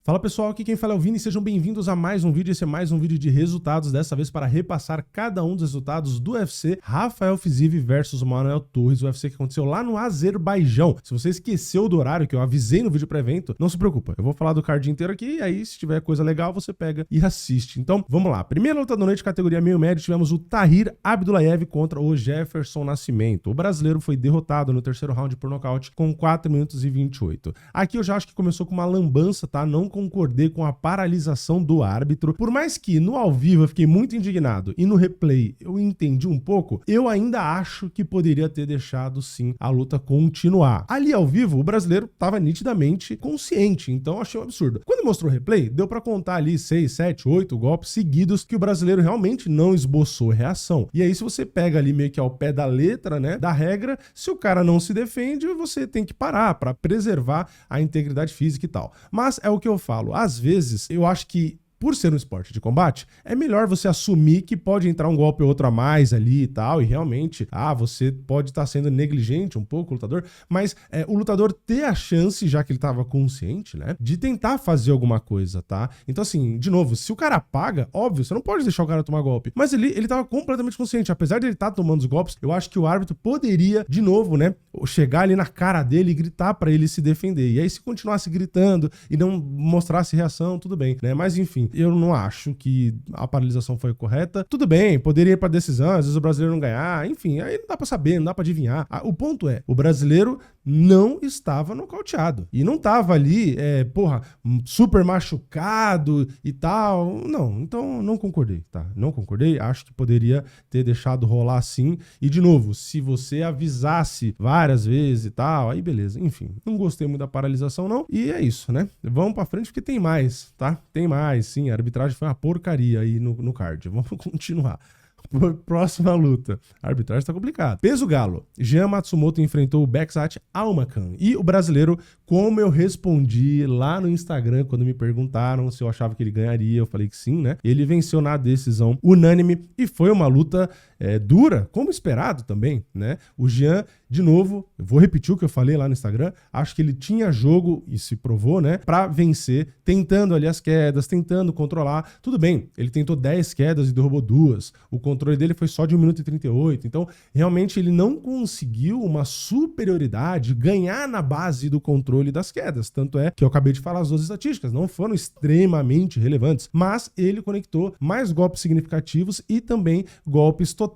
Fala pessoal, aqui quem fala é o Vini, sejam bem-vindos a mais um vídeo. Esse é mais um vídeo de resultados, dessa vez para repassar cada um dos resultados do UFC Rafael Fiziev versus Manuel Torres, o UFC que aconteceu lá no Azerbaijão. Se você esqueceu do horário que eu avisei no vídeo pré-evento, não se preocupa, eu vou falar do card inteiro aqui e aí se tiver coisa legal você pega e assiste. Então vamos lá, primeira luta da noite, categoria meio médio, tivemos o Tahir Abdullaev contra o Jefferson Nascimento. O brasileiro foi derrotado no terceiro round por nocaute com 4 minutos e 28. Aqui eu já acho que começou com uma lambança, tá? Não concordei com a paralisação do árbitro. Por mais que no ao vivo eu fiquei muito indignado e no replay eu entendi um pouco, eu ainda acho que poderia ter deixado sim a luta continuar. Ali ao vivo o brasileiro estava nitidamente consciente, então eu achei um absurdo. Quando mostrou o replay, deu pra contar ali 6, 7, 8 golpes seguidos que o brasileiro realmente não esboçou reação. E aí se você pega ali meio que ao pé da letra, né, da regra, se o cara não se defende, você tem que parar para preservar a integridade física e tal. Mas é o que eu falo, às vezes eu acho que por ser um esporte de combate, é melhor você assumir que pode entrar um golpe ou outro a mais ali e tal, e realmente, você pode estar sendo negligente um pouco, o lutador, mas o lutador ter a chance, já que ele estava consciente, né, de tentar fazer alguma coisa, tá? Então assim, de novo, se o cara apaga, óbvio, você não pode deixar o cara tomar golpe, mas ele estava completamente consciente, apesar de ele estar tomando os golpes, eu acho que o árbitro poderia, de novo, né, chegar ali na cara dele e gritar para ele se defender, e aí se continuasse gritando e não mostrasse reação, tudo bem, né, mas enfim, eu não acho que a paralisação foi correta. Tudo bem, poderia ir pra decisão, às vezes o brasileiro não ganhar, enfim, aí não dá pra saber, não dá pra adivinhar. O ponto é, o brasileiro não estava nocauteado. E não tava ali, super machucado e tal. Não, então não concordei, tá? Não concordei, acho que poderia ter deixado rolar sim. E de novo, se você avisasse várias vezes e tal, aí beleza. Enfim, não gostei muito da paralisação não. E é isso, né? Vamos pra frente porque tem mais, tá? Tem mais, sim. A arbitragem foi uma porcaria aí no card. Vamos continuar. Próxima luta. A arbitragem tá complicada. Peso galo. Jean Matsumoto enfrentou o Bekzat Almakhan. E o brasileiro, como eu respondi lá no Instagram, quando me perguntaram se eu achava que ele ganharia, eu falei que sim, né? Ele venceu na decisão unânime e foi uma luta dura, como esperado também, né? O Jean, de novo, eu vou repetir o que eu falei lá no Instagram, acho que ele tinha jogo, e se provou, né, pra vencer, tentando ali as quedas, tentando controlar. Tudo bem, ele tentou 10 quedas e derrubou 2. O controle dele foi só de 1 minuto e 38. Então, realmente, ele não conseguiu uma superioridade, ganhar na base do controle das quedas. Tanto é que eu acabei de falar as 2 estatísticas, não foram extremamente relevantes, mas ele conectou mais golpes significativos e também golpes totais.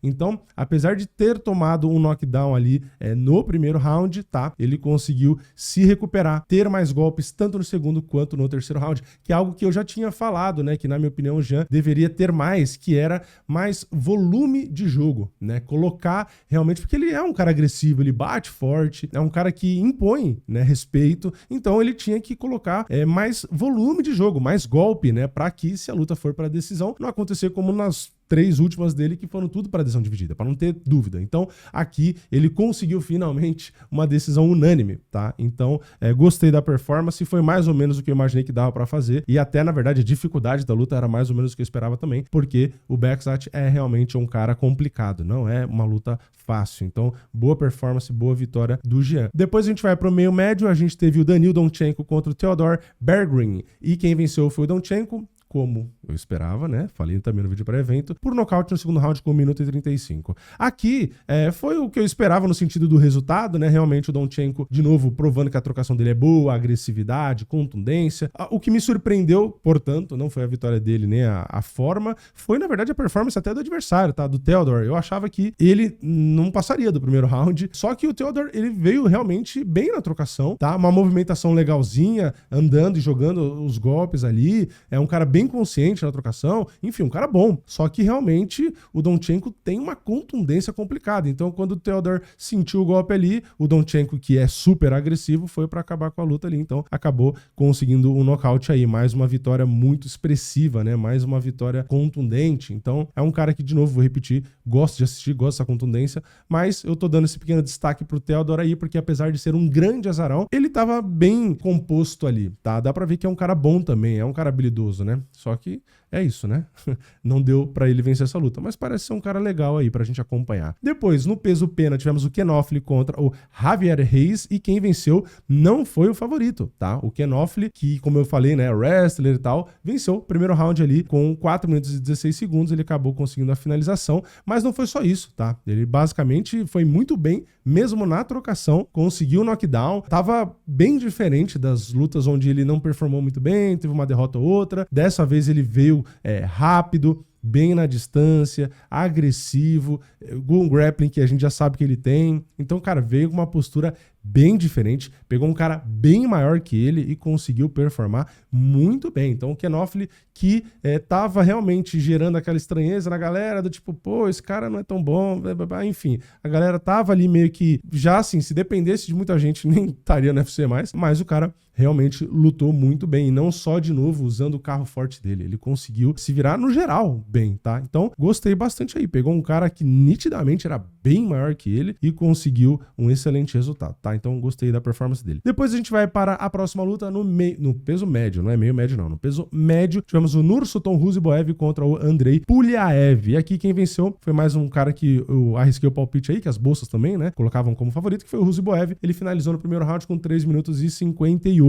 Então, apesar de ter tomado um knockdown ali no primeiro round, tá? Ele conseguiu se recuperar, ter mais golpes tanto no segundo quanto no terceiro round, que é algo que eu já tinha falado, né? Que na minha opinião o Jean deveria ter mais, que era mais volume de jogo, né? Colocar realmente, porque ele é um cara agressivo, ele bate forte, é um cara que impõe, né, respeito, então ele tinha que colocar mais volume de jogo, mais golpe, né? Para que se a luta for para decisão, não acontecer como nas 3 últimas dele que foram tudo para decisão dividida, para não ter dúvida. Então, aqui ele conseguiu finalmente uma decisão unânime, tá? Então, gostei da performance, foi mais ou menos o que eu imaginei que dava para fazer e até, na verdade, a dificuldade da luta era mais ou menos o que eu esperava também, porque o Bekzat é realmente um cara complicado, não é uma luta fácil. Então, boa performance, boa vitória do Jean. Depois a gente vai para o meio médio, a gente teve o Danil Donchenko contra o Theodor Bergrin e quem venceu foi o Donchenko, como eu esperava, né? Falei também no vídeo pré-evento, por nocaute no segundo round com 1 minuto e 35. Aqui foi o que eu esperava no sentido do resultado, né? Realmente o Donchenko, de novo, provando que a trocação dele é boa, agressividade, contundência. O que me surpreendeu, portanto, não foi a vitória dele nem a forma, foi, na verdade, a performance até do adversário, tá? Do Theodor. Eu achava que ele não passaria do primeiro round, só que o Theodor, ele veio realmente bem na trocação, tá? Uma movimentação legalzinha, andando e jogando os golpes ali. É um cara bem consciente na trocação, enfim, um cara bom. Só que realmente o Donchenko tem uma contundência complicada. Então, quando o Theodor sentiu o golpe ali, o Donchenko, que é super agressivo, foi para acabar com a luta ali. Então, acabou conseguindo um nocaute aí. Mais uma vitória muito expressiva, né? Mais uma vitória contundente. Então, é um cara que, de novo, vou repetir, gosto de assistir, gosto dessa contundência, mas eu tô dando esse pequeno destaque pro Theodor aí, porque apesar de ser um grande azarão, ele tava bem composto ali, tá? Dá pra ver que é um cara bom também, é um cara habilidoso, né? Só que é isso, né? Não deu pra ele vencer essa luta, mas parece ser um cara legal aí pra gente acompanhar. Depois, no peso pena, tivemos o Ken Offley contra o Javier Reis, e quem venceu não foi o favorito, tá? O Ken Offley, que, como eu falei, né, wrestler e tal, venceu o primeiro round ali com 4 minutos e 16 segundos, ele acabou conseguindo a finalização, mas não foi só isso, tá? Ele basicamente foi muito bem, mesmo na trocação, conseguiu o knockdown, tava bem diferente das lutas onde ele não performou muito bem, teve uma derrota ou outra, dessa vez ele veio rápido, bem na distância, agressivo, com um grappling que a gente já sabe que ele tem. Então, cara, veio com uma postura bem diferente, pegou um cara bem maior que ele e conseguiu performar muito bem. Então, o Ken Offley, que tava realmente gerando aquela estranheza na galera, do tipo, pô, esse cara não é tão bom, enfim, a galera tava ali meio que, já assim, se dependesse de muita gente, nem estaria no UFC mais, mas o cara realmente lutou muito bem, e não só, de novo, usando o carro forte dele, ele conseguiu se virar no geral bem, tá? Então, gostei bastante aí, pegou um cara que nitidamente era bem maior que ele e conseguiu um excelente resultado, tá? Então, gostei da performance dele. Depois a gente vai para a próxima luta no peso médio, não é meio médio não, no peso médio, tivemos o Nursultan Ruziboev contra o Andrei Pulyaev, e aqui quem venceu foi mais um cara que eu arrisquei o palpite aí, que as bolsas também, né, colocavam como favorito, que foi o Ruziboev. Ele finalizou no primeiro round com 3 minutos e 58.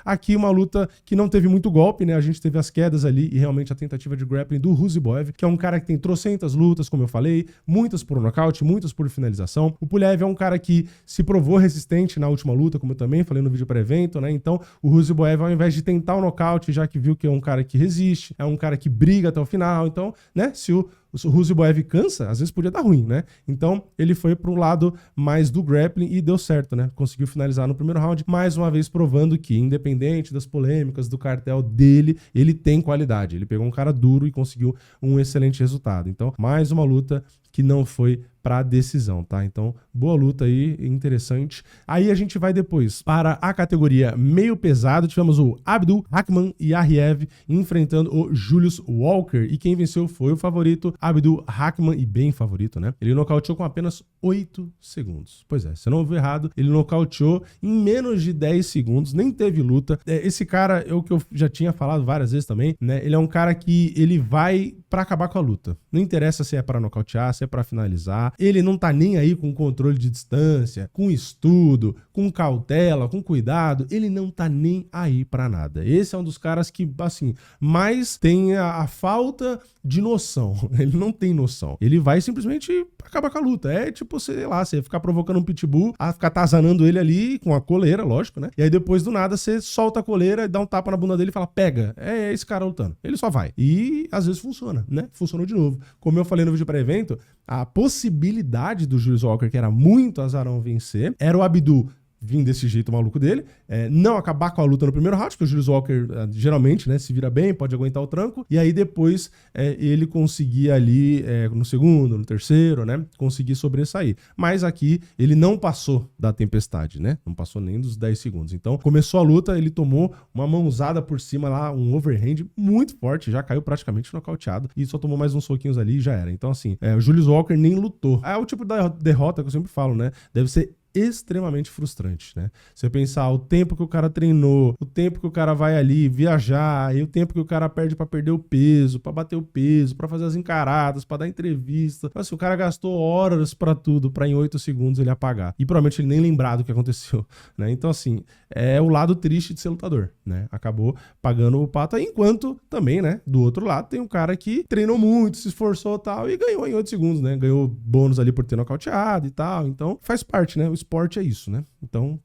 Aqui uma luta que não teve muito golpe, né? A gente teve as quedas ali e realmente a tentativa de grappling do Ruziboev, que é um cara que tem trocentas lutas, como eu falei, muitas por nocaute, muitas por finalização. O Pulyaev é um cara que se provou resistente na última luta, como eu também falei no vídeo pré-evento, né? Então, o Ruziboev, ao invés de tentar o nocaute, já que viu que é um cara que resiste, é um cara que briga até o final, então, né? Se o Ruziboev cansa, às vezes podia dar ruim, né? Então, ele foi pro lado mais do grappling e deu certo, né? Conseguiu finalizar no primeiro round, mais uma vez provando que, independente das polêmicas, do cartel dele, ele tem qualidade. Ele pegou um cara duro e conseguiu um excelente resultado. Então, mais uma luta que não foi para decisão, tá? Então, boa luta aí, interessante. Aí a gente vai depois para a categoria meio pesado. Tivemos o Abdul Hakman Yariev enfrentando o Julius Walker, e quem venceu foi o favorito Abdul Hakman, e bem favorito, né? Ele nocauteou com apenas 8 segundos. Pois é, você não ouviu errado, ele nocauteou em menos de 10 segundos, nem teve luta. Esse cara é o que eu já tinha falado várias vezes também, né? Ele é um cara que ele vai para acabar com a luta. Não interessa se é para nocautear, se é para finalizar. Ele não tá nem aí com controle de distância, com estudo, com cautela, com cuidado. Ele não tá nem aí pra nada. Esse é um dos caras que, assim, mais tem a falta de noção. Ele não tem noção. Ele vai simplesmente acabar com a luta. É tipo, sei lá, você ficar provocando um pitbull, a ficar atazanando ele ali com a coleira, lógico, né? E aí depois do nada você solta a coleira e dá um tapa na bunda dele e fala, pega. É esse cara lutando. Ele só vai. E às vezes funciona, né? Funcionou de novo. Como eu falei no vídeo pré-evento, a possibilidade do Julius Walker, que era muito azarão vencer, era o Abdul vir desse jeito maluco dele, não acabar com a luta no primeiro round, porque o Julius Walker geralmente, né, se vira bem, pode aguentar o tranco, e aí depois ele conseguir ali no segundo, no terceiro, né, conseguir sobressair. Mas aqui ele não passou da tempestade, né, não passou nem dos 10 segundos. Então começou a luta, ele tomou uma mãozada por cima lá, um overhand muito forte, já caiu praticamente nocauteado, e só tomou mais uns soquinhos ali e já era. Então assim, o Julius Walker nem lutou. É o tipo da derrota que eu sempre falo, né, deve ser extremamente frustrante, né? Você pensar o tempo que o cara treinou, o tempo que o cara vai ali viajar, e o tempo que o cara perde pra perder o peso, pra bater o peso, pra fazer as encaradas, pra dar entrevista. Assim, o cara gastou horas pra tudo, pra em 8 segundos ele apagar. E provavelmente ele nem lembrar do que aconteceu, né? Então, assim, é o lado triste de ser lutador, né? Acabou pagando o pato, enquanto também, né, do outro lado tem um cara que treinou muito, se esforçou e tal, e ganhou em 8 segundos, né? Ganhou bônus ali por ter nocauteado e tal. Então, faz parte, né? O esporte é isso, né? Então,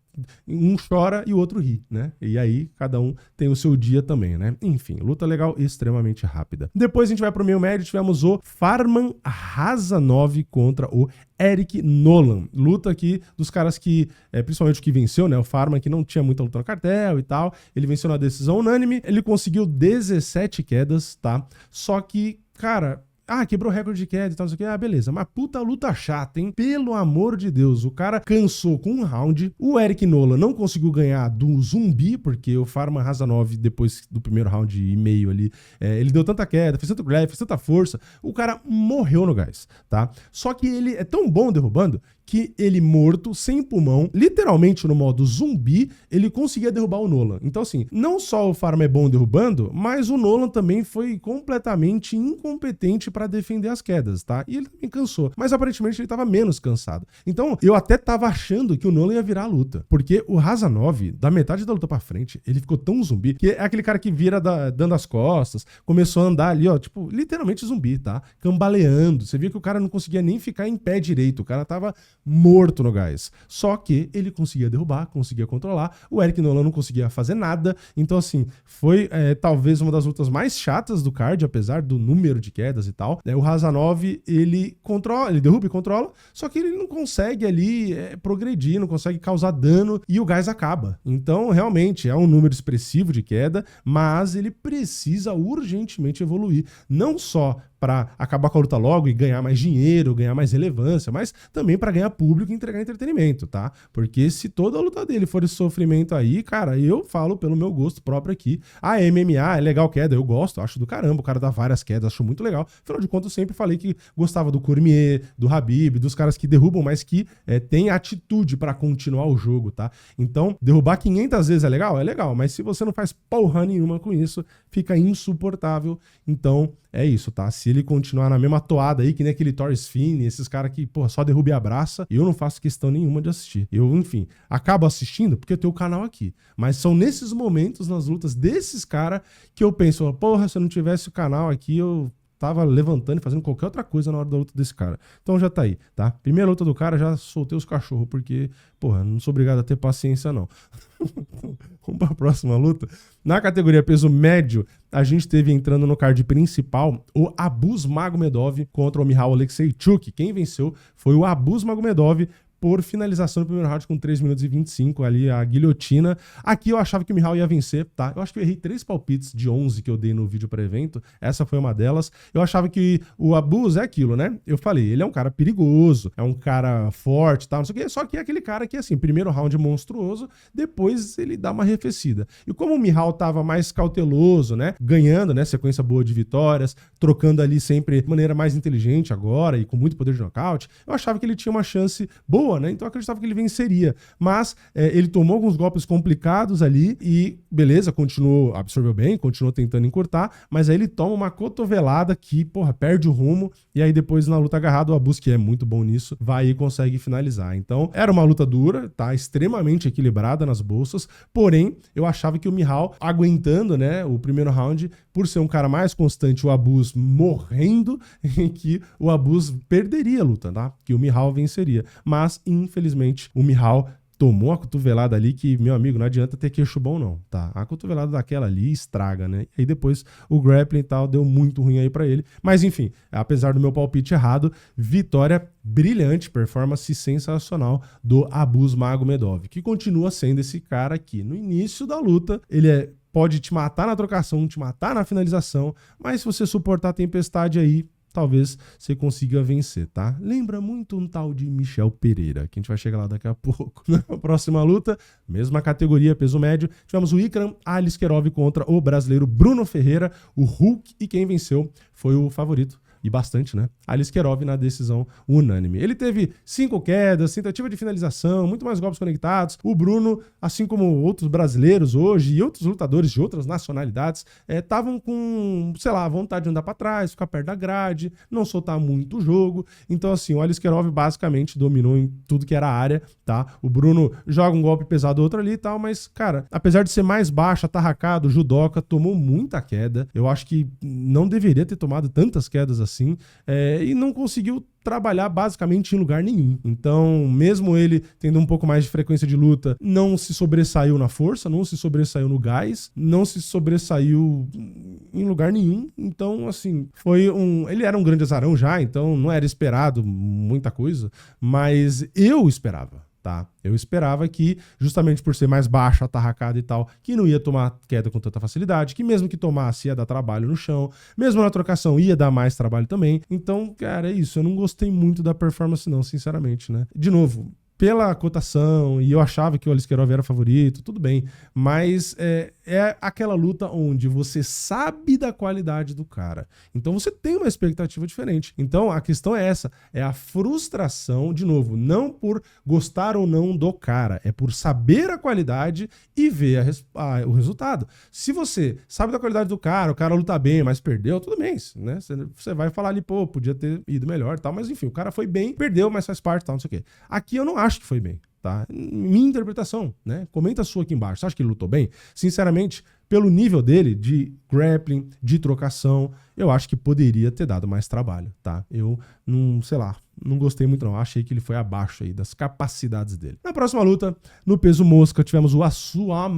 um chora e o outro ri, né? E aí, cada um tem o seu dia também, né? Enfim, luta legal, extremamente rápida. Depois a gente vai pro meio médio, tivemos o Farman Hazanov contra o Eric Nolan. Luta aqui dos caras que, principalmente o que venceu, né? O Farman, que não tinha muita luta no cartel e tal. Ele venceu na decisão unânime. Ele conseguiu 17 quedas, tá? Só que, cara... quebrou o recorde de queda e tal, não sei o que. Beleza. Mas puta luta chata, hein? Pelo amor de Deus. O cara cansou com um round. O Eric Nolan não conseguiu ganhar do zumbi, porque o Farman Hazanov, depois do primeiro round e meio ali, ele deu tanta queda, fez tanto grab, fez tanta força. O cara morreu no gás, tá? Só que ele é tão bom derrubando que ele morto, sem pulmão, literalmente no modo zumbi, ele conseguia derrubar o Nolan. Então assim, não só o Pharma é bom derrubando, mas o Nolan também foi completamente incompetente para defender as quedas, tá? E ele também cansou. Mas aparentemente ele tava menos cansado. Então eu até tava achando que o Nolan ia virar a luta. Porque o Khazanov, da metade da luta pra frente, ele ficou tão zumbi, que é aquele cara que vira dando as costas, começou a andar ali, ó, tipo, literalmente zumbi, tá? Cambaleando. Você via que o cara não conseguia nem ficar em pé direito. O cara tava morto no gás. Só que ele conseguia derrubar, conseguia controlar. O Eric Nolan não conseguia fazer nada. Então, assim, foi talvez uma das lutas mais chatas do card, apesar do número de quedas e tal. O Khazanov, ele controla, ele derruba e controla, só que ele não consegue ali progredir, não consegue causar dano e o gás acaba. Então, realmente, é um número expressivo de queda, mas ele precisa urgentemente evoluir. Não só para acabar com a luta logo e ganhar mais dinheiro, ganhar mais relevância, mas também para ganhar público e entregar entretenimento, tá? Porque se toda a luta dele for esse sofrimento aí, cara, eu falo pelo meu gosto próprio aqui. A MMA é legal queda, eu gosto, acho do caramba, o cara dá várias quedas, acho muito legal. Afinal de contas, eu sempre falei que gostava do Cormier, do Khabib, dos caras que derrubam, mas que têm atitude para continuar o jogo, tá? Então, derrubar 500 vezes é legal, mas se você não faz porra nenhuma com isso, fica insuportável. Então, é isso, tá? Se ele continuar na mesma toada aí, que nem aquele Torres Fini, esses caras que, porra, só derruba e abraça, eu não faço questão nenhuma de assistir. Eu, enfim, acabo assistindo porque eu tenho o canal aqui. Mas são nesses momentos, nas lutas desses caras, que eu penso, porra, se eu não tivesse o canal aqui, eu tava levantando e fazendo qualquer outra coisa na hora da luta desse cara. Então já tá aí, tá? Primeira luta do cara, já soltei os cachorros, porque, porra, não sou obrigado a ter paciência, não. Vamos pra próxima luta. Na categoria peso médio, a gente teve entrando no card principal o Abus Magomedov contra o Michal Alekseychuk. Quem venceu foi o Abus Magomedov por finalização no primeiro round com 3 minutos e 25, ali a guilhotina. Aqui eu achava que o Michal ia vencer, tá? Eu acho que eu errei 3 palpites de 11 que eu dei no vídeo pré-evento. Essa foi uma delas. Eu achava que o Abus é aquilo, né? Eu falei, ele é um cara perigoso, é um cara forte, tal, não sei o quê. Só que é aquele cara que, assim, primeiro round monstruoso, depois ele dá uma arrefecida. E como o Michal tava mais cauteloso, né? Ganhando, né? Sequência boa de vitórias, trocando ali sempre de maneira mais inteligente agora e com muito poder de nocaute, eu achava que ele tinha uma chance boa, né? Então eu acreditava que ele venceria. Mas ele tomou alguns golpes complicados ali e, beleza, continuou, absorveu bem, continuou tentando encurtar, mas aí ele toma uma cotovelada que, porra, perde o rumo e aí depois na luta agarrada o Abus, que é muito bom nisso, vai e consegue finalizar. Então era uma luta dura, tá? Extremamente equilibrada nas bolsas, porém eu achava que o Michal, aguentando, né, o primeiro round, por ser um cara mais constante, o Abus morrendo, que o Abus perderia a luta, tá? Que o Michal venceria. Mas infelizmente, o Michal tomou a cotovelada ali que, meu amigo, não adianta ter queixo bom não, tá? A cotovelada daquela ali estraga, né? E aí depois o grappling e tal deu muito ruim aí pra ele. Mas enfim, apesar do meu palpite errado, vitória brilhante, performance sensacional do Abus Magomedov, que continua sendo esse cara aqui. No início da luta, ele pode te matar na trocação, te matar na finalização, mas se você suportar a tempestade aí, talvez você consiga vencer, tá? Lembra muito um tal de Michel Pereira, que a gente vai chegar lá daqui a pouco. Na próxima luta, mesma categoria, peso médio, tivemos o Ikram Aliskerov contra o brasileiro Bruno Ferreira, o Hulk, e quem venceu foi o favorito, e bastante, né? Aliskerov na decisão unânime. Ele teve 5 quedas, tentativa de finalização, muito mais golpes conectados. O Bruno, assim como outros brasileiros hoje e outros lutadores de outras nacionalidades, estavam com, sei lá, vontade de andar pra trás, ficar perto da grade, não soltar muito o jogo. Então, assim, o Aliskerov basicamente dominou em tudo que era área, tá? O Bruno joga um golpe pesado outro ali e tal, mas, cara, apesar de ser mais baixo, atarracado, judoca, tomou muita queda. Eu acho que não deveria ter tomado tantas quedas assim. E não conseguiu trabalhar basicamente em lugar nenhum. Então, mesmo ele tendo um pouco mais de frequência de luta, não se sobressaiu na força, não se sobressaiu no gás, não se sobressaiu em lugar nenhum. Então, assim, ele era um grande azarão já, então não era esperado muita coisa, mas eu esperava. Tá? Eu esperava que, justamente por ser mais baixo, atarracado e tal, que não ia tomar queda com tanta facilidade, que mesmo que tomasse ia dar trabalho no chão, mesmo na trocação ia dar mais trabalho também. Então, cara, é isso. Eu não gostei muito da performance não, sinceramente, né? De novo, pela cotação, e eu achava que o Aliskerov era favorito, tudo bem, mas é aquela luta onde você sabe da qualidade do cara, então você tem uma expectativa diferente. Então a questão é essa, é a frustração, de novo, não por gostar ou não do cara, é por saber a qualidade e ver o resultado. Se você sabe da qualidade do cara, o cara luta bem, mas perdeu, tudo bem, né? Você vai falar ali, pô, podia ter ido melhor e tal, mas enfim, o cara foi bem, perdeu, mas faz parte, tal, não sei o quê. Aqui eu não acho que foi bem, tá? Minha interpretação, né? Comenta a sua aqui embaixo. Você acha que ele lutou bem? Sinceramente, pelo nível dele de grappling, de trocação, eu acho que poderia ter dado mais trabalho, tá? Eu não, sei lá, não gostei muito não. Achei que ele foi abaixo aí das capacidades dele. Na próxima luta, no peso mosca, tivemos o Assuam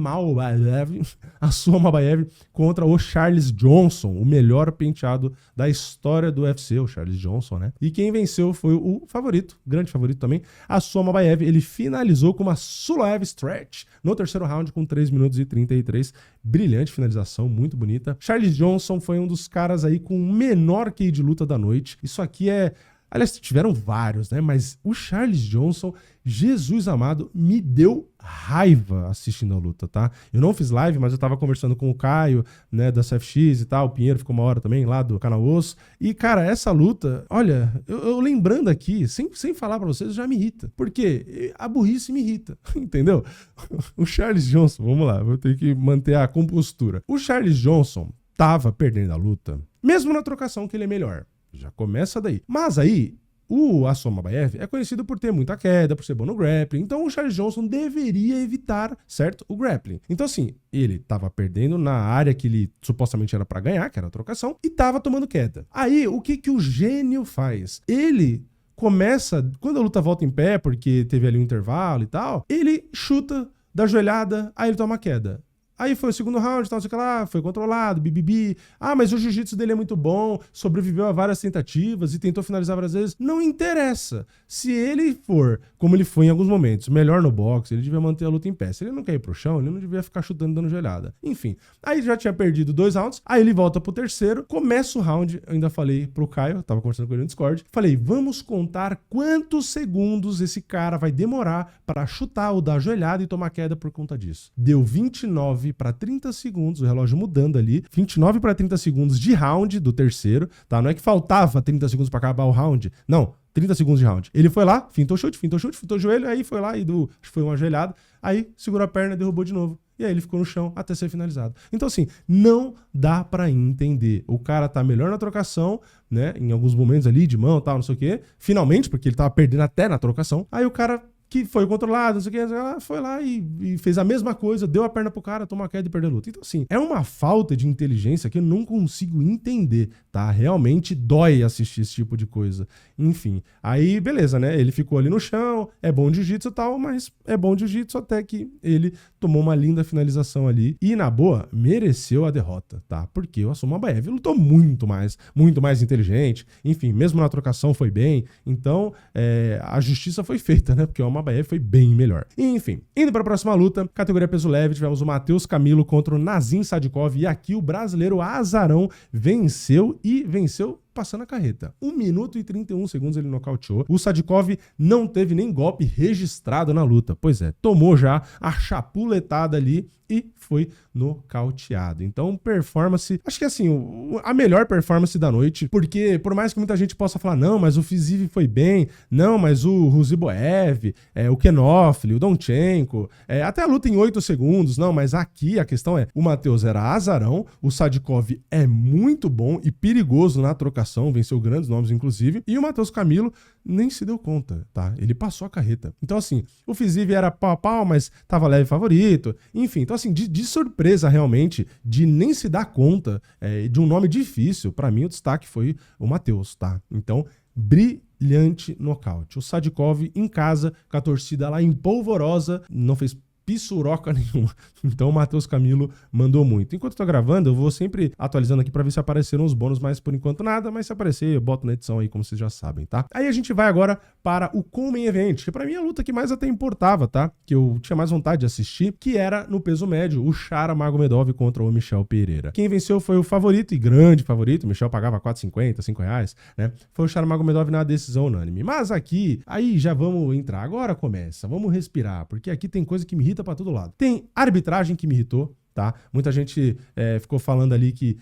Mabaev contra o Charles Johnson, o melhor penteado da história do UFC, o Charles Johnson, né? E quem venceu foi o favorito, grande favorito também, Assuam Mabaev. Ele finalizou com uma Sulaev Stretch no terceiro round com 3 minutos e 33. Brilhante finalização, muito bonita. Charles Johnson foi um dos caras aí com o menor QI de luta da noite. Isso aqui é... Aliás, tiveram vários, né? Mas o Charles Johnson, Jesus amado, me deu raiva assistindo a luta, tá? Eu não fiz live, mas eu tava conversando com o Caio, né, da CFX e tal. O Pinheiro ficou uma hora também lá do Canal Osso. E, cara, essa luta, olha, eu lembrando aqui, sem falar pra vocês, já me irrita. Porque a burrice me irrita, entendeu? O Charles Johnson, vamos lá, vou ter que manter a compostura. O Charles Johnson tava perdendo a luta, mesmo na trocação que ele é melhor. Já começa daí. Mas aí, o Assuam Mabaev é conhecido por ter muita queda, por ser bom no grappling. Então o Charles Johnson deveria evitar, certo, o grappling. Então assim, ele tava perdendo na área que ele supostamente era pra ganhar, que era a trocação, e tava tomando queda. Aí, o que o gênio faz? Ele começa, quando a luta volta em pé, porque teve ali um intervalo e tal, ele chuta da joelhada, aí ele toma queda. Aí foi o segundo round, tal, não sei o que lá, foi controlado, bibibi. Ah, mas o jiu-jitsu dele é muito bom, sobreviveu a várias tentativas e tentou finalizar várias vezes. Não interessa. Se ele for, como ele foi em alguns momentos, melhor no boxe, ele devia manter a luta em pé. Se ele não quer ir pro chão, ele não devia ficar chutando dando joelhada. Enfim, aí já tinha perdido 2 rounds, aí ele volta pro terceiro, começa o round, eu ainda falei pro Caio, tava conversando com ele no Discord, falei, vamos contar quantos segundos esse cara vai demorar para chutar ou dar joelhada e tomar queda por conta disso. Deu 29 para 30 segundos, o relógio mudando ali, 29 para 30 segundos de round do terceiro, tá? Não é que faltava 30 segundos para acabar o round, não, 30 segundos de round. Ele foi lá, fintou chute, fintou o joelho, aí foi lá e acho que foi uma ajoelhada, aí segurou a perna e derrubou de novo. E aí ele ficou no chão até ser finalizado. Então assim, não dá pra entender. O cara tá melhor na trocação, né? Em alguns momentos ali de mão, tal, não sei o quê. Finalmente, porque ele tava perdendo até na trocação. Aí o cara que foi controlado, não sei o que, foi lá e fez a mesma coisa, deu a perna pro cara, tomou a queda e perdeu a luta. Então assim, é uma falta de inteligência que eu não consigo entender, tá? Realmente dói assistir esse tipo de coisa. Enfim, aí beleza, né? Ele ficou ali no chão, é bom de jiu-jitsu e tal, mas é bom de jiu-jitsu até que ele tomou uma linda finalização ali e, na boa, mereceu a derrota, tá? Porque o Assuam Mabaev lutou muito mais inteligente, enfim, mesmo na trocação foi bem, então a justiça foi feita, né? Porque o Mabaev foi bem melhor. Enfim, indo para a próxima luta, categoria peso leve, tivemos o Matheus Camilo contra o Nazim Sadikov e aqui o brasileiro Azarão venceu passando a carreta. 1 minuto e 31 segundos ele nocauteou. O Sadikov não teve nem golpe registrado na luta. Pois é, tomou já a chapuletada ali e foi nocauteado. Então, performance, acho que assim, a melhor performance da noite, porque por mais que muita gente possa falar, não, mas o Fiziev foi bem, não, mas o Ruziboev, o Kenofli, o Donchenko, até a luta em 8 segundos, não, mas aqui a questão é, o Matheus era azarão, o Sadikov é muito bom e perigoso na trocação, venceu grandes nomes inclusive, e o Matheus Camilo nem se deu conta, tá? Ele passou a carreta. Então assim, o Fiziev era pau a pau, mas tava leve favorito, enfim, então assim, de surpresa realmente, de nem se dar conta de um nome difícil, pra mim o destaque foi o Matheus, tá? Então, brilhante nocaute. O Sadikov em casa, com a torcida lá em polvorosa, não fez pissuroca nenhuma. Então o Matheus Camilo mandou muito. Enquanto eu tô gravando, eu vou sempre atualizando aqui pra ver se apareceram os bônus, mas por enquanto nada. Mas se aparecer, eu boto na edição aí, como vocês já sabem, tá? Aí a gente vai agora para o Main Event, que pra mim é a luta que mais até importava, tá? Que eu tinha mais vontade de assistir, que era no peso médio, o Chara Magomedov contra o Michel Pereira. Quem venceu foi o favorito e grande favorito, o Michel pagava R$4,50, R$5, né? Foi o Chara Magomedov na decisão unânime. Mas aqui, aí já vamos entrar. Agora começa, vamos respirar, porque aqui tem coisa que me irrita pra todo lado. Tem arbitragem que me irritou, tá? Muita gente ficou falando ali que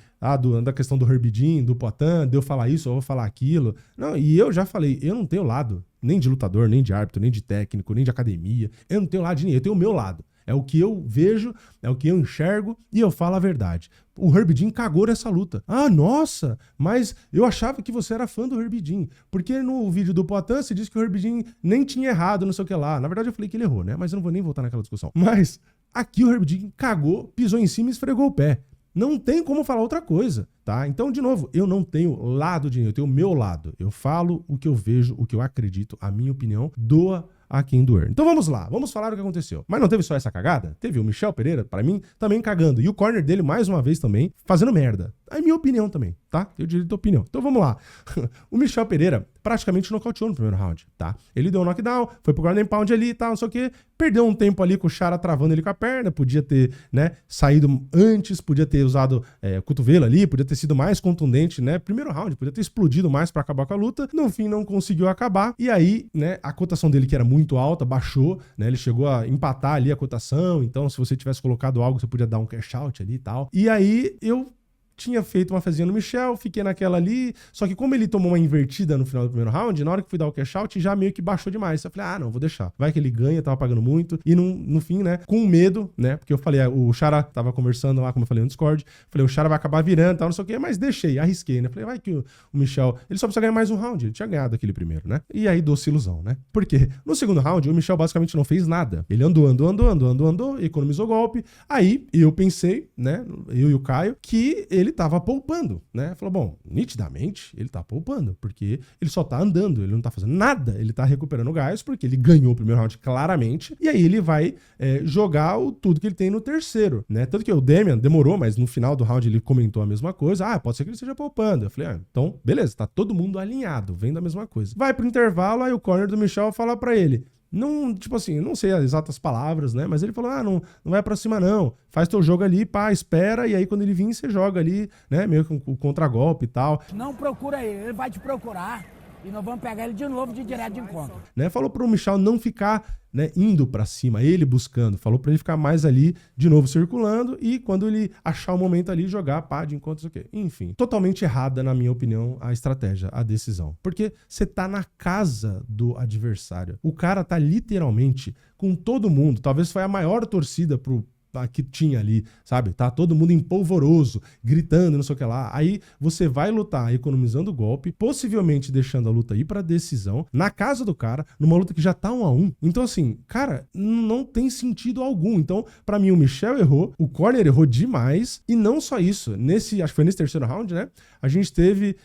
da questão do Herbie Dean, do Poatan, de eu falar isso, eu vou falar aquilo. Não, e eu já falei, eu não tenho lado, nem de lutador, nem de árbitro, nem de técnico, nem de academia. Eu não tenho lado de ninguém, eu tenho o meu lado. É o que eu vejo, é o que eu enxergo e eu falo a verdade. O Herbie Dean cagou nessa luta. Ah, nossa, mas eu achava que você era fã do Herbie Dean. Porque no vídeo do Poatan se diz que o Herbie Dean nem tinha errado, não sei o que lá. Na verdade eu falei que ele errou, né? Mas eu não vou nem voltar naquela discussão. Mas aqui o Herbie Dean cagou, pisou em cima e esfregou o pé. Não tem como falar outra coisa, tá? Então, de novo, eu não tenho lado de ninguém, eu tenho o meu lado. Eu falo o que eu vejo, o que eu acredito, a minha opinião, doa a quem doer. Então vamos lá, vamos falar o que aconteceu. Mas não teve só essa cagada? Teve o Michel Pereira, pra mim, também cagando. E o corner dele, mais uma vez também, fazendo merda. É minha opinião também, tá? Eu direito de opinião. Então vamos lá. O Michel Pereira praticamente nocauteou no primeiro round, tá? Ele deu um knockdown, foi pro ground and pound ali e tal, não sei o quê. Perdeu um tempo ali com o Chara travando ele com a perna, podia ter, né, saído antes, podia ter usado cotovelo ali, podia ter sido mais contundente, né? Primeiro round, podia ter explodido mais pra acabar com a luta. No fim, não conseguiu acabar. E aí, né, a cotação dele, que era muito alta, baixou, né? Ele chegou a empatar ali a cotação. Então, se você tivesse colocado algo, você podia dar um cash out ali e tal. E aí, eu tinha feito uma fezinha no Michel, fiquei naquela ali, só que como ele tomou uma invertida no final do primeiro round, na hora que fui dar o cash out, já meio que baixou demais. Eu falei, não, vou deixar. Vai que ele ganha, tava pagando muito. E no fim, né, com medo, né, porque eu falei, o Chara tava conversando lá, como eu falei no Discord, falei, o Chara vai acabar virando e tal, não sei o quê, mas deixei, arrisquei, né. Falei, vai que o Michel, ele só precisa ganhar mais um round, ele tinha ganhado aquele primeiro, né. E aí doce ilusão, né. Por quê? No segundo round, o Michel basicamente não fez nada. Ele andou, economizou golpe. Aí eu pensei, né, eu e o Caio, que ele tava poupando, né? Falou, bom, nitidamente ele tá poupando, porque ele só tá andando, ele não tá fazendo nada, ele tá recuperando gás, porque ele ganhou o primeiro round claramente, e aí ele vai jogar tudo que ele tem no terceiro, né? Tanto que o Damian demorou, mas no final do round ele comentou a mesma coisa, pode ser que ele esteja poupando. Eu falei, então, beleza, tá todo mundo alinhado, vendo a mesma coisa. Vai pro intervalo, aí o corner do Michel fala pra ele, não, tipo assim, não sei as exatas palavras, né? Mas ele falou, não vai pra cima não. Faz teu jogo ali, pá, espera. E aí quando ele vir, você joga ali, né? Meio com o contragolpe e tal. Não procura ele vai te procurar. E nós vamos pegar ele de novo de direto de encontro. Né? Falou pro Michel não ficar, né, indo pra cima, ele buscando. Falou pra ele ficar mais ali, de novo circulando. E quando ele achar o momento ali, jogar, pá, de encontro, isso aqui. Enfim, totalmente errada, na minha opinião, a estratégia, a decisão. Porque você tá na casa do adversário. O cara tá literalmente com todo mundo. Talvez foi a maior torcida que tinha ali, sabe? Tá todo mundo empolvoroso, gritando, não sei o que lá. Aí você vai lutar economizando o golpe, possivelmente deixando a luta ir pra decisão, na casa do cara, numa luta que já tá 1-1. Então, assim, cara, não tem sentido algum. Então, pra mim, o Michel errou, o corner errou demais, e não só isso. Acho que foi nesse terceiro round, né? A gente teve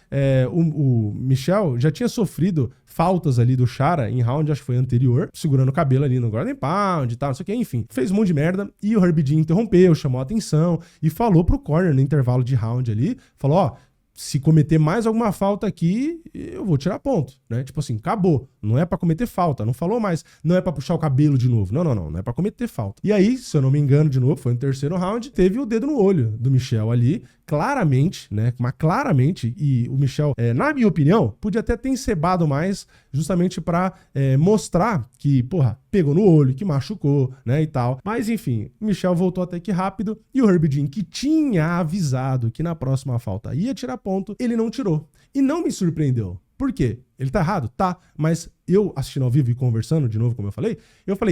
o Michel já tinha sofrido faltas ali do Chara em round, acho que foi anterior, segurando o cabelo ali no ground and pound e tal, não sei o que, enfim. Fez um monte de merda e o Herbie Dean interrompeu, chamou a atenção e falou pro corner no intervalo de round ali, falou, se cometer mais alguma falta aqui, eu vou tirar ponto, né? Tipo assim, acabou. Não é pra cometer falta. Não falou mais. Não é pra puxar o cabelo de novo. Não é pra cometer falta. E aí, se eu não me engano, de novo, foi no terceiro round, teve o dedo no olho do Michel ali, claramente, né? Mas claramente, e o Michel, na minha opinião, podia até ter encebado mais, justamente pra mostrar que, porra, pegou no olho, que machucou, né, e tal. Mas, enfim, o Michel voltou até que rápido, e o Herbie Dean, que tinha avisado que na próxima falta ia tirar ponto, ele não tirou. E não me surpreendeu. Por quê? Ele tá errado? Tá. Mas eu, assistindo ao vivo e conversando, de novo, como eu falei,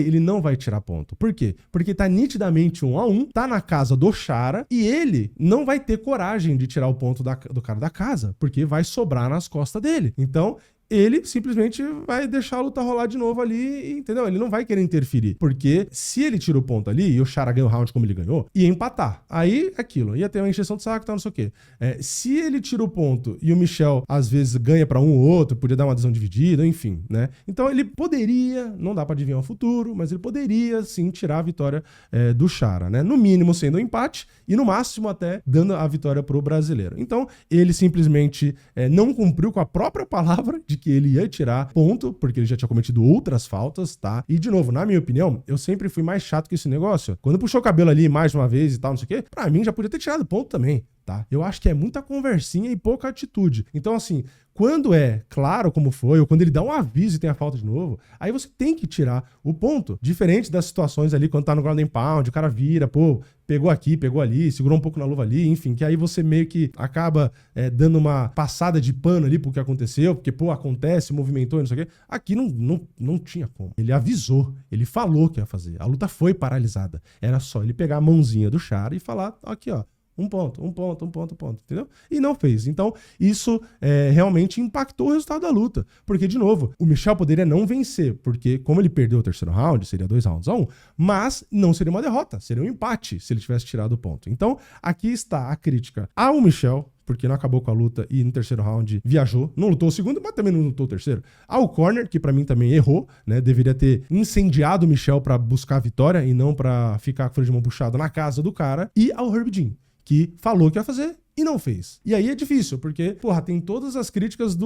ele não vai tirar ponto. Por quê? Porque tá nitidamente 1-1, tá na casa do Chara, e ele não vai ter coragem de tirar o ponto do cara da casa, porque vai sobrar nas costas dele. Então, ele simplesmente vai deixar a luta rolar de novo ali, entendeu? Ele não vai querer interferir, porque se ele tira o ponto ali e o Chara ganha o round como ele ganhou, ia empatar. Aí, aquilo, ia ter uma encheção de saco, tal, não sei o quê. Se ele tira o ponto e o Michel, às vezes, ganha pra um ou outro, podia dar uma decisão dividida, enfim, né? Então, ele poderia, não dá pra adivinhar o futuro, mas ele poderia, sim, tirar a vitória do Chara, né? No mínimo, sendo um empate e, no máximo, até dando a vitória pro brasileiro. Então, ele simplesmente não cumpriu com a própria palavra de que ele ia tirar ponto, porque ele já tinha cometido outras faltas, tá? E, de novo, na minha opinião, eu sempre fui mais chato que esse negócio. Quando puxou o cabelo ali mais uma vez e tal, não sei o quê, pra mim já podia ter tirado ponto também, tá? Eu acho que é muita conversinha e pouca atitude. Então, assim, quando é claro como foi, ou quando ele dá um aviso e tem a falta de novo, aí você tem que tirar o ponto. Diferente das situações ali, quando tá no ground and pound, o cara vira, pô, pegou aqui, pegou ali, segurou um pouco na luva ali, enfim, que aí você meio que acaba dando uma passada de pano ali pro que aconteceu, porque, pô, acontece, movimentou, não sei o quê. Aqui não tinha como. Ele avisou, ele falou que ia fazer. A luta foi paralisada. Era só ele pegar a mãozinha do Chara e falar, aqui, ó, um ponto, entendeu? E não fez. Então, isso realmente impactou o resultado da luta. Porque, de novo, o Michel poderia não vencer, porque como ele perdeu o terceiro round, seria 2-1, mas não seria uma derrota, seria um empate se ele tivesse tirado o ponto. Então, aqui está a crítica ao Michel, porque não acabou com a luta e no terceiro round viajou. Não lutou o segundo, mas também não lutou o terceiro. Ao corner, que pra mim também errou, né? Deveria ter incendiado o Michel pra buscar a vitória e não pra ficar com o freio de mão puxado na casa do cara. E ao Herb Dean, que falou que ia fazer e não fez. E aí é difícil, porque, porra, tem todas as críticas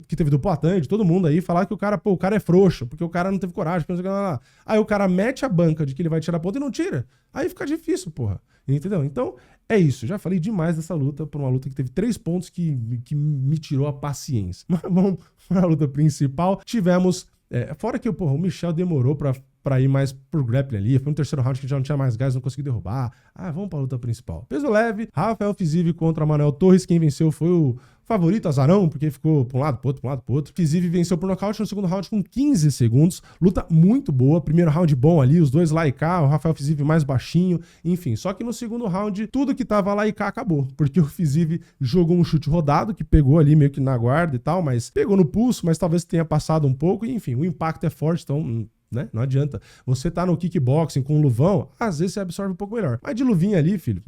que teve do Poatan, de todo mundo aí, falar que o cara é frouxo, porque o cara não teve coragem, porque não sei o que lá. Aí o cara mete a banca de que ele vai tirar ponto e não tira. Aí fica difícil, porra. Entendeu? Então, é isso. Já falei demais dessa luta, por uma luta que teve 3 pontos que me tirou a paciência. Mas vamos para a luta principal. Tivemos, fora que o Michel demorou pra ir mais pro grappling ali. Foi no terceiro round que já não tinha mais gás, não conseguiu derrubar. Vamos pra luta principal. Peso leve, Rafael Fiziev contra Manuel Torres. Quem venceu foi o favorito, azarão, porque ficou pra um lado, pro outro, pra um lado, pro outro. Fiziev venceu por nocaute no segundo round com 15 segundos. Luta muito boa. Primeiro round bom ali, os dois lá e cá. O Rafael Fiziev mais baixinho. Enfim, só que no segundo round, tudo que tava lá e cá acabou. Porque o Fiziev jogou um chute rodado, que pegou ali meio que na guarda e tal, mas pegou no pulso, mas talvez tenha passado um pouco. E, enfim, o impacto é forte, então, né? Não adianta. Você tá no kickboxing com um luvão, às vezes você absorve um pouco melhor. Mas de luvinha ali, filho,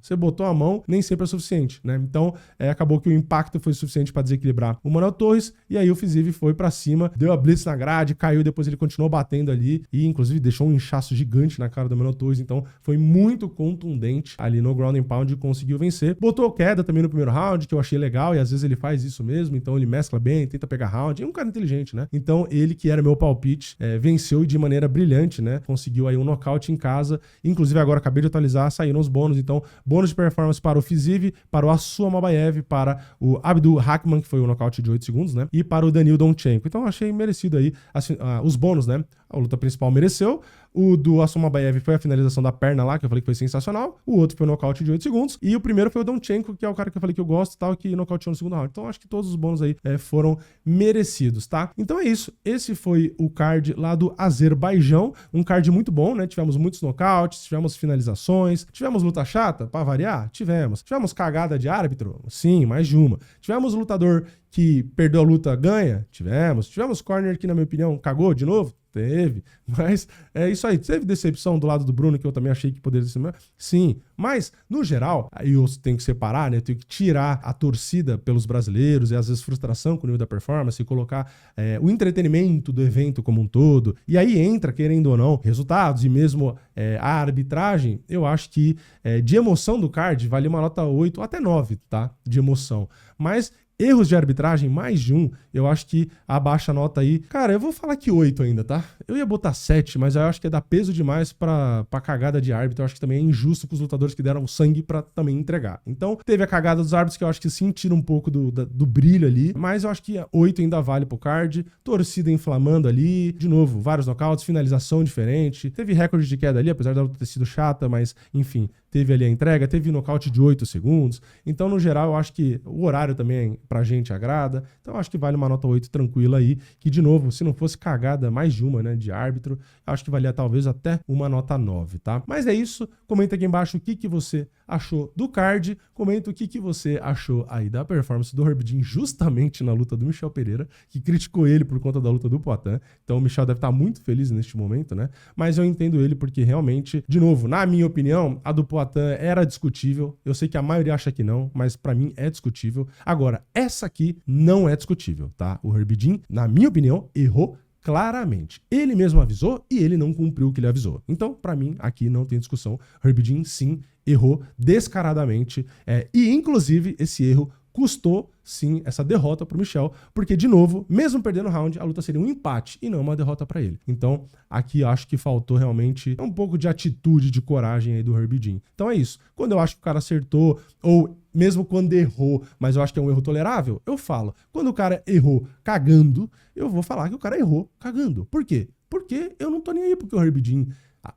você botou a mão, nem sempre é suficiente, né? Então, acabou que o impacto foi suficiente para desequilibrar o Manuel Torres, e aí o Fiziev foi para cima, deu a blitz na grade, caiu, depois ele continuou batendo ali, e inclusive deixou um inchaço gigante na cara do Manuel Torres, então foi muito contundente ali no ground and pound e conseguiu vencer. Botou queda também no primeiro round, que eu achei legal, e às vezes ele faz isso mesmo, então ele mescla bem, tenta pegar round, é um cara inteligente, né? Então, ele que era meu palpite, venceu e de maneira brilhante, né? Conseguiu aí um nocaute em casa. Inclusive, agora acabei de atualizar, saíram os bônus. Então, bônus de performance para o Fiziev, para o Assuam Mabaev, para o Abdul Hakman, que foi o nocaute de 8 segundos, né? E para o Danil Donchenko. Então, achei merecido aí os bônus, né? A luta principal mereceu. O do Assuam Mabaev foi a finalização da perna lá, que eu falei que foi sensacional. O outro foi o nocaute de 8 segundos. E o primeiro foi o Donchenko, que é o cara que eu falei que eu gosto e tal, que nocauteou no segundo round. Então, acho que todos os bônus aí foram merecidos, tá? Então é isso. Esse foi o card lá do Azerbaijão. Um card muito bom, né? Tivemos muitos nocautes, tivemos finalizações, tivemos luta chata, pra variar? Tivemos. Tivemos cagada de árbitro? Sim, mais de uma. Tivemos lutador que perdeu a luta, ganha? Tivemos. Tivemos corner que, na minha opinião, cagou de novo? Teve, mas é isso aí. Teve decepção do lado do Bruno, que eu também achei que poderia ser. Sim, mas no geral, aí eu tenho que separar, né? Eu tenho que tirar a torcida pelos brasileiros e às vezes frustração com o nível da performance e colocar o entretenimento do evento como um todo. E aí entra, querendo ou não, resultados e mesmo a arbitragem. Eu acho que de emoção do card vale uma nota 8 até 9, tá? De emoção. Mas erros de arbitragem, mais de um, eu acho que abaixa a nota aí. Cara, eu vou falar que 8 ainda, tá? Eu ia botar 7, mas eu acho que dar peso demais pra cagada de árbitro. Eu acho que também é injusto com os lutadores que deram sangue pra também entregar. Então, teve a cagada dos árbitros que eu acho que sim, tira um pouco do brilho ali, mas eu acho que 8 ainda vale pro card. Torcida inflamando ali. De novo, vários nocautes, finalização diferente. Teve recorde de queda ali, apesar da luta ter sido chata, mas, enfim, teve ali a entrega, teve nocaute de 8 segundos. Então, no geral, eu acho que o horário também pra gente agrada. Então, eu acho que vale uma nota 8 tranquila aí, que, de novo, se não fosse cagada mais de uma, né, de árbitro, eu acho que valia talvez até uma nota 9, tá? Mas é isso. Comenta aqui embaixo o que você achou do card. Comenta o que você achou aí da performance do Herb Dean justamente na luta do Michel Pereira, que criticou ele por conta da luta do Poatan. Então, o Michel deve estar muito feliz neste momento, né? Mas eu entendo ele porque realmente, de novo, na minha opinião, a do Poatan era discutível. Eu sei que a maioria acha que não, mas pra mim é discutível. Agora, essa aqui não é discutível, tá? O Herb Dean, na minha opinião, errou claramente. Ele mesmo avisou e ele não cumpriu o que ele avisou. Então, pra mim, aqui não tem discussão. Herb Dean, sim, errou descaradamente. E, inclusive, esse erro custou, sim, essa derrota pro Michel, porque, de novo, mesmo perdendo o round, a luta seria um empate e não uma derrota pra ele. Então, aqui acho que faltou realmente um pouco de atitude, de coragem aí do Herb Dean. Então é isso. Quando eu acho que o cara acertou, ou mesmo quando errou, mas eu acho que é um erro tolerável, eu falo. Quando o cara errou cagando, eu vou falar que o cara errou cagando. Por quê? Porque eu não tô nem aí porque o Herb Dean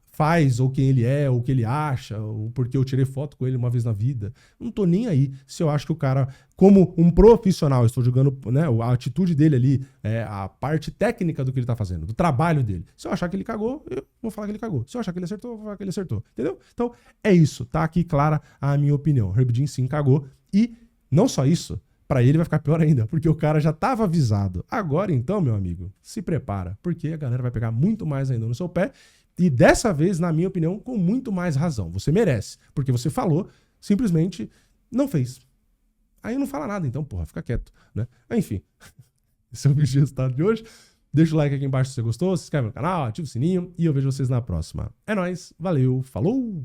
faz, ou quem ele é, ou o que ele acha, ou porque eu tirei foto com ele uma vez na vida. Não tô nem aí se eu acho que o cara, como um profissional, eu estou jogando, né, a atitude dele ali, a parte técnica do que ele tá fazendo, do trabalho dele. Se eu achar que ele cagou, eu vou falar que ele cagou. Se eu achar que ele acertou, eu vou falar que ele acertou. Entendeu? Então, é isso. Tá aqui clara a minha opinião. Herb Dean sim cagou. E não só isso, pra ele vai ficar pior ainda, porque o cara já tava avisado. Agora então, meu amigo, se prepara, porque a galera vai pegar muito mais ainda no seu pé. E dessa vez, na minha opinião, com muito mais razão. Você merece, porque você falou, simplesmente não fez. Aí não fala nada, então, porra, fica quieto, né? Enfim, esse é o vídeo de resultado de hoje. Deixa o like aqui embaixo se você gostou, se inscreve no canal, ativa o sininho e eu vejo vocês na próxima. É nóis, valeu, falou!